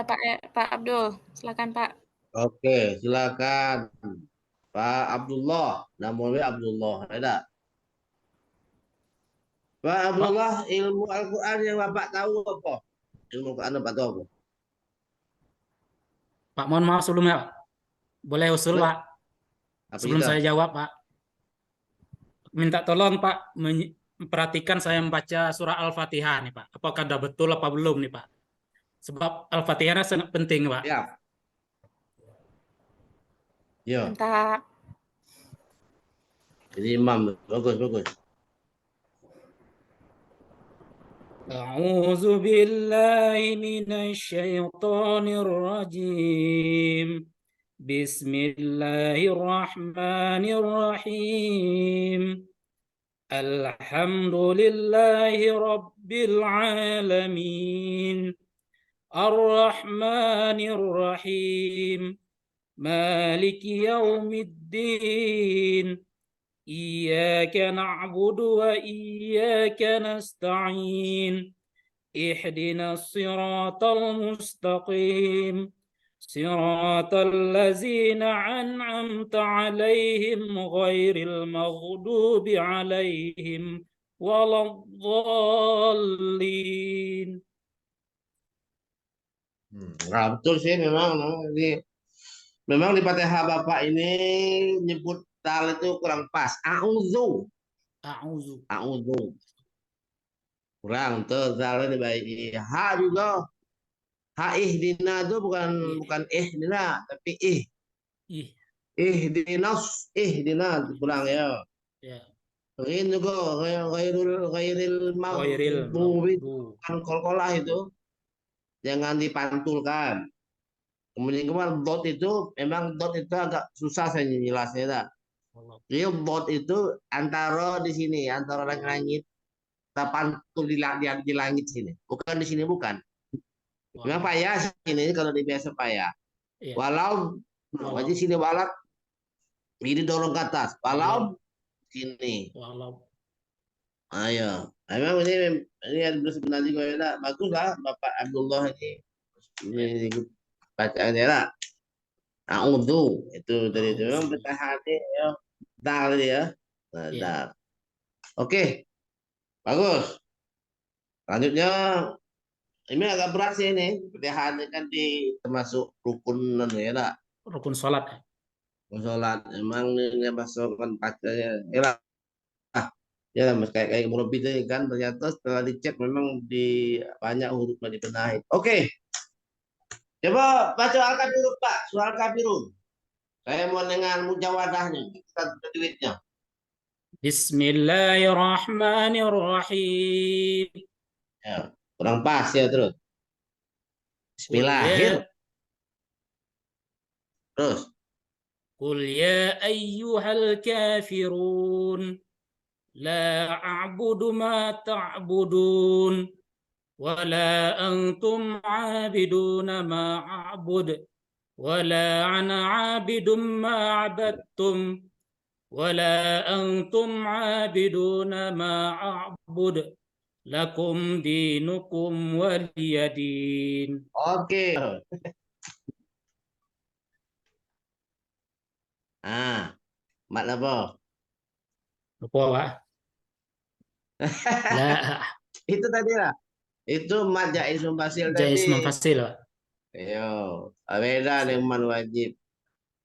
Pak Abdul. Silakan Pak. Oke, silakan Pak Abdullah. Namanya Abdullah, ada. Pak Pak, Abdullah, ilmu Al-Quran yang Bapak tahu apa? Ilmu Al-Quran Bapak tahu apa? Pak, mohon maaf sebelumnya. Boleh usul, Boleh? Pak? Apa Sebelum kita? saya jawab, Pak. Minta tolong, Pak, perhatikan saya membaca surah Al-Fatihah nih, Pak. Apakah sudah betul apa belum nih, Pak? Sebab Al-Fatihah sangat penting, Pak. Ya. Ya. Bentar. Jadi imam. Bagus, bagus. أعوذ بالله من الشيطان الرجيم بسم الله الرحمن الرحيم الحمد لله رب العالمين الرحمن الرحيم مالك يوم الدين إياك نعبد وإياك نستعين اهدنا الصراط المستقيم صراط الذين أنعمت عليهم غير المغضوب عليهم ولا الضالين. Nah, betul sih memang. Memang di Fatihah Bapak ini nyebut dal itu kurang pas. A'udzu. أعوذ. A'udzu. Kurang tuh dalnya dibaiki. Ha juga. Ha ihdina itu bukan bukan ihdina tapi Ih, ihdina kurang ya. ya. Ini juga ghairil Ghairil maghdubi maghdubi. kan kol-kolah itu jangan dipantulkan. Kemudian kemarin dot itu memang dot itu agak susah saya jelasnya dah. Jadi dot itu antara di sini antara langit kita pantul di langit sini. Bukan di sini bukan. Memang Walau. payah sini kalau di biasa payah. Iya. Walau Walau. wajib sini walau ini dorong ke atas. Iya. Walau sini. Walau. Ayo. Memang ini ada sebenarnya juga ya. Bagus lah Bapak Abdullah ini. Ya. Ini bacaannya lah. A'udzu itu dari itu memang A'udzu. bertahan ya. Dal ya. Nah, Iya. dal. Oke, bagus. Selanjutnya ini agak berat sih ini. Bertahan kan di termasuk rukun ya lah. Rukun salat. Sholat emang ini masukkan bacanya. Ya lah. Ya lah, kayak kayak murabbi itu kan ternyata setelah dicek memang di banyak hurufnya dibenahi. Oke, coba baca Al-Kafirun Pak, surah Al-Kafirun. Saya mau dengan mujawadahnya, kita duitnya. Bismillahirrahmanirrahim. Ya, kurang pas ya terus. Qul Bismillahir, ya terus. Qul ya ayyuhal kafirun la a'budu ma ta'budun wala antum 'abiduna ma a'bud wala ana 'abidum ma 'abadtum wala antum 'abiduna ma a'bud lakum dinukum waliyadin. Oke. Ah, mak apa? Apa, Pak? La Itu tadi lah. Itu mat jaiz mufasil tadi. jais memfasil, Pak. Yo, beda dengan wajib.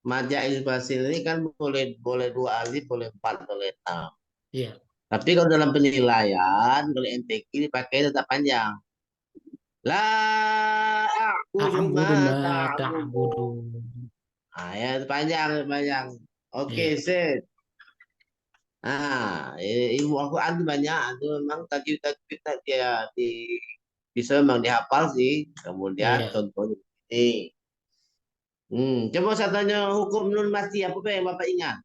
Mat jaiz mufasil ini kan boleh boleh dua alif, boleh empat, boleh enam. Iya. Tapi kalau dalam penilaian, kalau MTQ dipakai tetap panjang. La a'budu ma A'budu ma ta'budun. ta'budun. Ah, ya panjang, panjang. Oke, Iya. set. Ilmu Al-Quran itu banyak. Itu memang tajwid dia bisa memang dihafal sih. Kemudian Iya. contohnya ini. Coba saya tanya hukum nun mati apa yang Bapak ingat?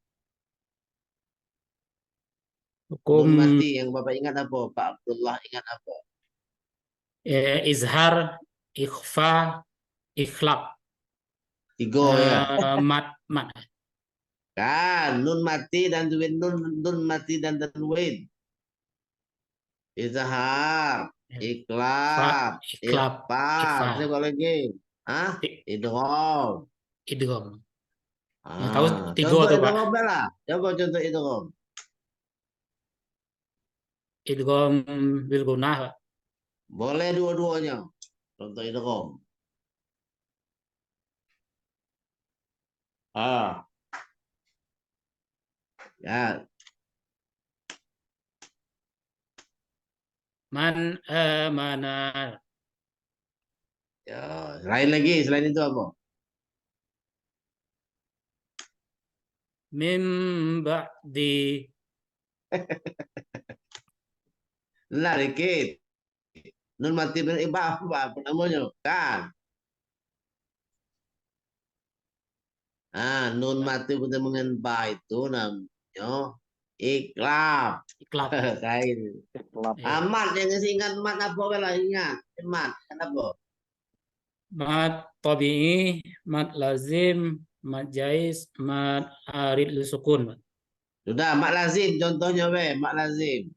Hukum Nun mati yang Bapak ingat apa? Pak Abdullah ingat apa? izhar, ikhfa, ikhlaq, Tiga ya. mat, mat. Kan, nun mati dan tanwin nun mati dan tanwin. Izhar, Fa, iklab, ikhlab, ikhfa. ikfa. Saya lagi. Ah, I- idgham. idgham. Yang tahu Ah, tiga contoh tuh Pak. idgham lah. Coba contoh idgham. Idgham bil gunnah, Pak. Boleh dua-duanya. Contoh idgham. Ah, ya. Man mana Ya, lain lagi selain itu apa? mim ba'di. Benar dikit. Nun mati bil ibah apa namanya? Kan? Ah, nun mati dengan ba itu namanya iklab. Iklab. Kain. Iklab. Iya. Amat yang ngasih ingat mat apa lah ingat. Mat kenapa? Mad tabi'i, mad lazim, mad jais, mad arid li sukun, Pak. Sudah mat lazim contohnya be, mat lazim.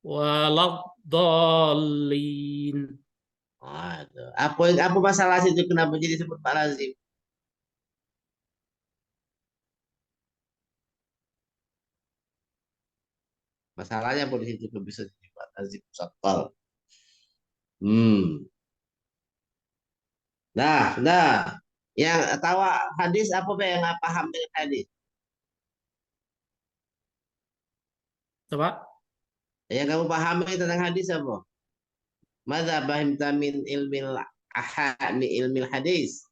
Walad dallin. Ah, itu. Apa masalah situ kenapa jadi sebut mat lazim? Masalahnya apa di situ kok bisa jadi mat lazim sakal. Hmm. Dah. Yang tahu hadis apa be yang nggak paham dengan hadis? Coba. Yang kamu pahami tentang hadis apa? Mada bahim tamin ilmil hadis.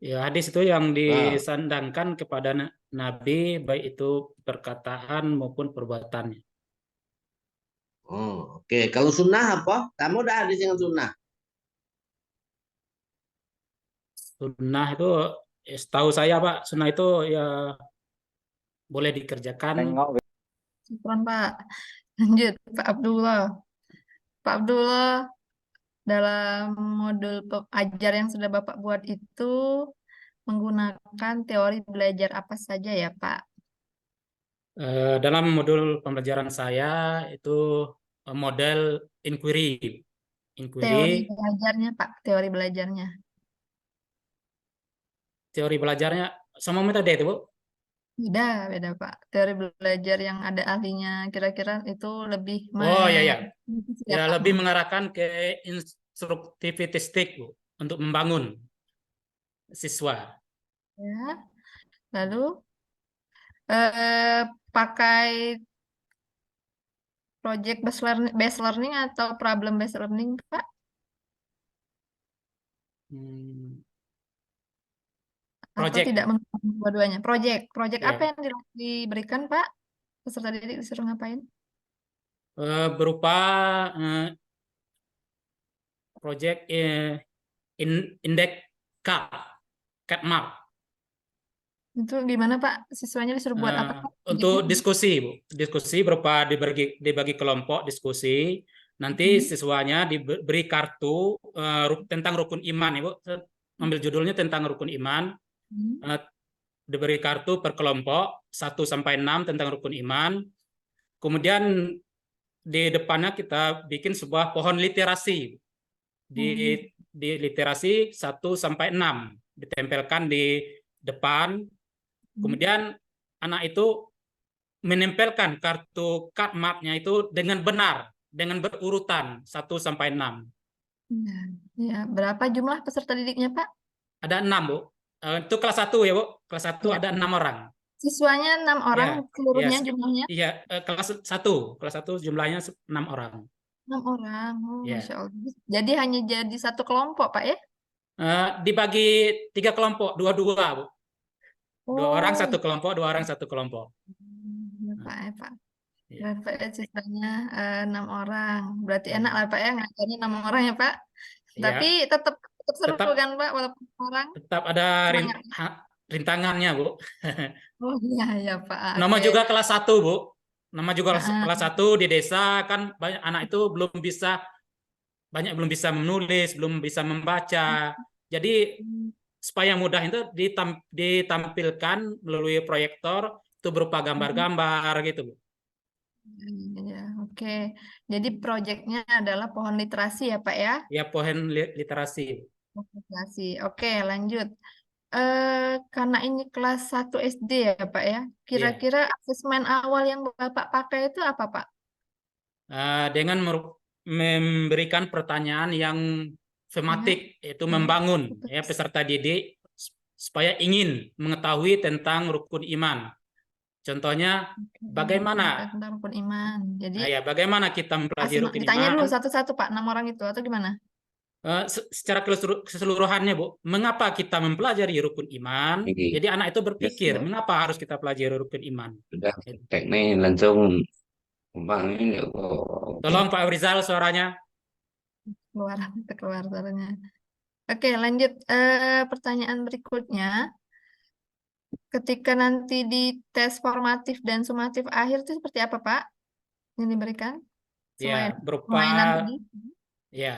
Ya, hadis itu yang Ah, disandangkan kepada Nabi, baik itu perkataan maupun perbuatannya. oh, oke. Kalau sunnah apa? Kamu udah hadis yang sunnah. Sunnah itu, setahu saya Pak, sunnah itu ya boleh dikerjakan. Tengok. Syukron, Pak. Lanjut, Pak Abdullah. Pak Abdullah, dalam modul ajar yang sudah Bapak buat itu menggunakan teori belajar apa saja ya, Pak? Dalam modul pembelajaran saya itu model inquiry. Teori Inquiry, belajarnya, Pak. Teori belajarnya. teori belajarnya sama metode itu, Bu. Beda, Pak. Teori belajar yang ada ahlinya kira-kira itu lebih Oh ya ya, ya, ya Pak. lebih mengarahkan ke instruktivistik, Bu, untuk membangun siswa. Ya. Lalu pakai project based learning atau problem based learning, Pak? Hmm, Atau project, tidak menggunakan dua-duanya? Project apa ya, yang diberikan, Pak? Peserta didik disuruh ngapain? berupa eh, project indeks CAD map. Itu gimana, Pak? Siswanya disuruh buat apa, Pak? Untuk Projectnya? diskusi, Bu. Diskusi berupa dibagi kelompok diskusi. Nanti Hmm. siswanya diberi kartu tentang rukun iman, Ibu. Ambil judulnya tentang rukun iman. Hmm. Diberi kartu per kelompok 1 sampai 6 tentang rukun iman. Kemudian di depannya kita bikin sebuah pohon literasi. Di literasi 1 sampai 6 ditempelkan di depan. Kemudian anak itu menempelkan kartu card map-nya itu dengan benar, dengan berurutan 1 sampai 6. Nah, ya, berapa jumlah peserta didiknya, Pak? Ada 6, Bu. Itu kelas 1 ya, Bu. Kelas 1 Ya. ada 6 orang. Siswanya 6 orang Ya, seluruhnya ya, jumlahnya? iya, kelas 1. Kelas 1 jumlahnya 6 orang. 6 orang. Oh, Ya. Masya Allah. Jadi hanya jadi satu kelompok, Pak ya? Dibagi 3 kelompok, 2-2, Bu. 2 orang Oh, satu kelompok, 2 orang satu kelompok. ya, Pak ya, Pak. Ya. Pak ya, siswanya 6 orang. Berarti Ya. enak lah, Pak ya, ngajarnya 6 orang ya, Pak. Tapi Ya, tetap seru tetap kan, Pak, walaupun orang. tetap ada Semangat. rintangannya, Bu. Oh iya, ya, Pak. Nama Oke. juga kelas 1, Bu. Nama juga Ah, kelas 1 di desa kan banyak anak itu belum bisa menulis, belum bisa membaca. Jadi supaya mudah itu ditampilkan melalui proyektor itu berupa gambar-gambar gitu, Bu. Ya, oke. Jadi proyeknya adalah pohon literasi ya, Pak ya? Ya, pohon literasi. Pohon literasi. Oke, lanjut. Karena ini kelas 1 SD ya, Pak ya. Ya. Kira-kira asesmen awal yang Bapak pakai itu apa, Pak? Dengan memberikan pertanyaan yang Ya. tematik, yaitu membangun ya peserta didik supaya ingin mengetahui tentang rukun iman. Contohnya, bagaimana Tentang rukun iman. Jadi bagaimana kita mempelajari rukun ditanya iman dulu satu-satu, Pak, 6 orang itu atau gimana? secara keseluruhannya, Bu. Mengapa kita mempelajari rukun iman? Ini Jadi anak itu berpikir, Ya. mengapa harus kita pelajari rukun iman? sudah teknik langsung Bang ini kok. Tolong Pak Rizal suaranya. Keluar, keluar suaranya. Oke, lanjut. Pertanyaan berikutnya. Ketika nanti di tes formatif dan sumatif akhir itu seperti apa, Pak? Yang diberikan selain Ya, berupa permainan tadi? ya,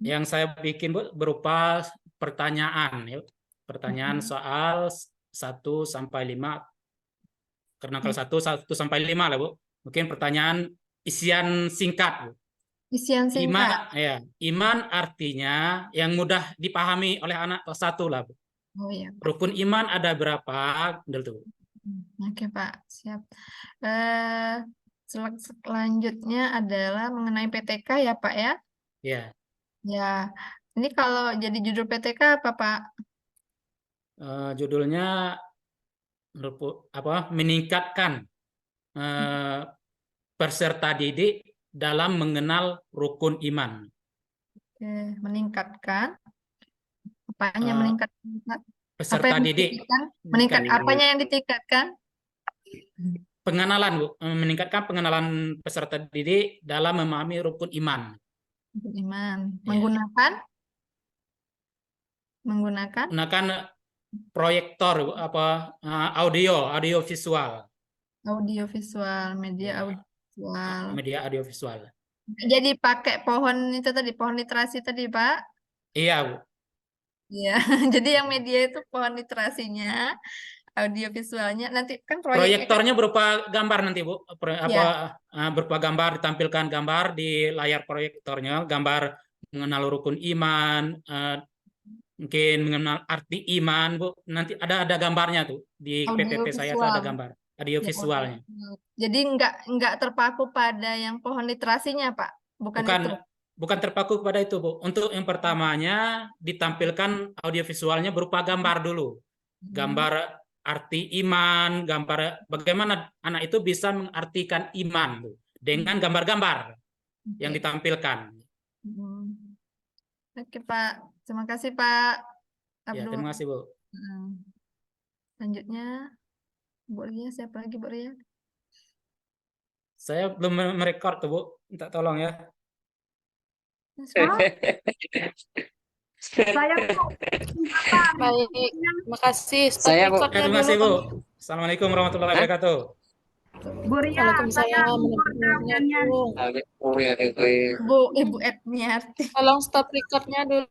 yang saya bikin, Bu, berupa pertanyaan ya. Pertanyaan soal 1 sampai 5. Karena kalau 1 sampai 5 lah, Bu. Mungkin pertanyaan isian singkat, Bu. Isian Iman, singkat. ya, iman artinya yang mudah dipahami oleh anak kelas 1 lah, Bu. Oh iya, Pak. Rukun iman ada berapa? Tuh. Oke, Pak. Siap. Eh, Selanjutnya adalah mengenai PTK ya, Pak ya? Ya, Ya. Ini kalau jadi judul PTK apa, Pak? judulnya apa? Meningkatkan peserta didik dalam mengenal rukun iman. Oke, meningkatkan. Apanya Eh, meningkatkan, Pak? Apa Peserta yang didik ditingkatkan? Apanya yang ditingkatkan? pengenalan, Bu. Meningkatkan pengenalan peserta didik dalam memahami rukun iman. Iman. Ya. Menggunakan Gunakan proyektor, Bu, apa audio visual. audiovisual, media Ya, audiovisual. media audio visual. Jadi pakai pohon itu tadi, pohon literasi tadi, Pak. Iya, Bu. Iya, jadi yang media itu pohon literasinya, audiovisualnya. Nanti kan proyeknya kan, Proyektornya berupa gambar nanti, Bu. ya, Berupa gambar, ditampilkan gambar di layar proyektornya, gambar mengenal rukun iman, mungkin mengenal arti iman, Bu. Nanti ada gambarnya tuh di PPT saya tuh audiovisual. ada gambar audio Ya, visualnya. audiovisual. Jadi nggak terpaku pada yang pohon literasinya, Pak. Bukan Bukan itu. bukan terpaku kepada itu, Bu. Untuk yang pertamanya ditampilkan audio visualnya berupa gambar dulu. Hmm. Gambar arti iman, gambar bagaimana anak itu bisa mengartikan iman, Bu, dengan gambar-gambar yang Oke. ditampilkan. Hmm. Oke, Pak. Terima kasih, Pak Ya, Abdul. terima kasih, Bu. Selanjutnya, Bu Ria. Siapa lagi, Bu Ria? Saya belum merekord tuh, Bu. Minta tolong ya. Saya kok. Baik, makasih. Stop Saya, Bu. recordnya Terima dulu. kasih, Bu. Assalamualaikum warahmatullahi wabarakatuh. Bu Ria, saya Waalaikumsalam Bu warahmatullahi Ria. wabarakatuh. Oh ya, Ibu Etniarti. Tolong stop recordnya dulu.